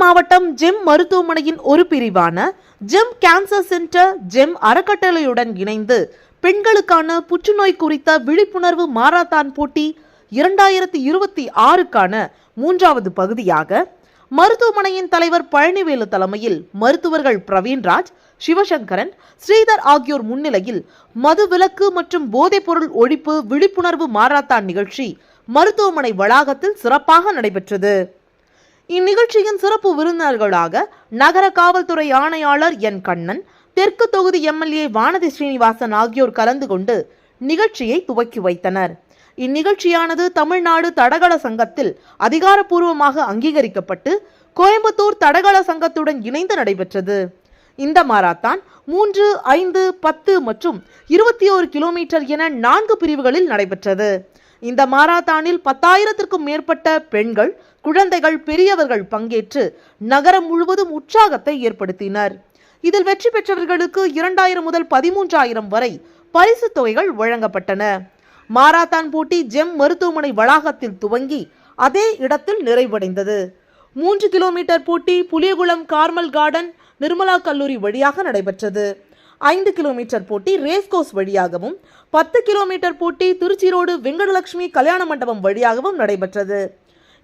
மாவட்டம் ஜெம் மருத்துவமனையின் ஒரு பிரிவான ஜெம் கேன்சர் சென்டர் ஜெம் அறக்கட்டளையுடன் இணைந்து பெண்களுக்கான புற்றுநோய் குறித்த விழிப்புணர்வு மாரத்தான் போட்டி 2026க்கான 3வது பகுதியாக மருத்துவமனையின் தலைவர் பழனிவேலு தலைமையில் மருத்துவர்கள் பிரவீன்ராஜ், சிவசங்கரன், ஸ்ரீதர் ஆகியோர் முன்னிலையில் மதுவிலக்கு மற்றும் போதைப்பொருள் ஒழிப்பு விழிப்புணர்வு மாரத்தான் நிகழ்ச்சி மருத்துவமனை வளாகத்தில் சிறப்பாக நடைபெற்றது. இந்நிகழ்ச்சியின் சிறப்பு விருந்தினர்களாக நகர காவல்துறை ஆணையாளர் என் கண்ணன், தெற்கு தொகுதி எம்எல்ஏ வானதி ஸ்ரீனிவாசன் ஆகியோர் கலந்து கொண்டு நிகழ்ச்சியை துவக்கி வைத்தனர். இந்நிகழ்ச்சியானது தமிழ்நாடு தடகள சங்கத்தில் அதிகாரப்பூர்வமாக அங்கீகரிக்கப்பட்டு கோயம்புத்தூர் தடகள சங்கத்துடன் இணைந்து நடைபெற்றது. இந்த மாரத்தான் 3, 5, 10 மற்றும் 21 கிலோமீட்டர் என 4 பிரிவுகளில் நடைபெற்றது. இந்த மாரத்தானில் 10,000க்கும் மேற்பட்ட பெண்கள், குழந்தைகள், பெரியவர்கள் பங்கேற்று நகரம் முழுவதும் உற்சாகத்தை ஏற்படுத்தினர். இதில் வெற்றி பெற்றவர்களுக்கு 2,000 முதல் 13,000 வரை பரிசு தொகைகள் வழங்கப்பட்டன. மாரத்தான் போட்டி ஜெம் மருத்துவமனை வளாகத்தில் துவங்கி அதே இடத்தில் நிறைவடைந்தது. 3 கிலோமீட்டர் போட்டி புலியகுளம் கார்மல் கார்டன் நிர்மலா கல்லூரி வழியாக நடைபெற்றது. 5 கிலோமீட்டர் போட்டி ரேஸ்கோஸ் வழியாகவும், 10 கிலோமீட்டர் போட்டி திருச்சி ரோடு வெங்கடலட்சுமி கல்யாண மண்டபம் வழியாகவும் நடைபெற்றது.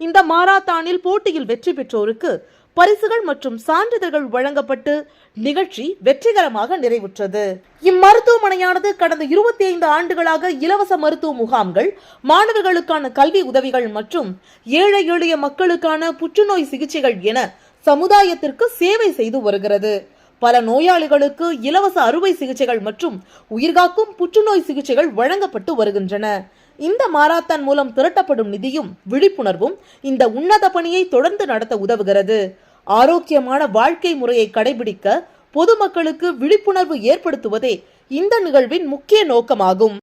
இந்த மாரத்தானில் போட்டியில் வெற்றி பெற்றோருக்கு பரிசுகள் மற்றும் சான்றிதழ்கள் வழங்கப்பட்டு நிகழ்ச்சி வெற்றிகரமாக நிறைவுற்றது. இம்மருத்துவமனையானது கடந்த 25 ஆண்டுகளாக இலவச மருத்துவ முகாம்கள், மாணவர்களுக்கான கல்வி உதவிகள் மற்றும் ஏழை எளிய மக்களுக்கான புற்றுநோய் சிகிச்சைகள் என சமுதாயத்திற்கு சேவை செய்து வருகிறது. பல நோயாளிகளுக்கு இலவச அறுவை சிகிச்சைகள் மற்றும் உயிர்காக்கும் புற்றுநோய் சிகிச்சைகள் வழங்கப்பட்டு வருகின்றன. இந்த மாரத்தான் மூலம் திரட்டப்படும் நிதியும் விழிப்புணர்வும் இந்த உன்னத பணியை தொடர்ந்து நடத்த உதவுகிறது. ஆரோக்கியமான வாழ்க்கை முறையை கடைபிடிக்க பொதுமக்களுக்கு விழிப்புணர்வு ஏற்படுத்துவதே இந்த நிகழ்வின் முக்கிய நோக்கமாகும்.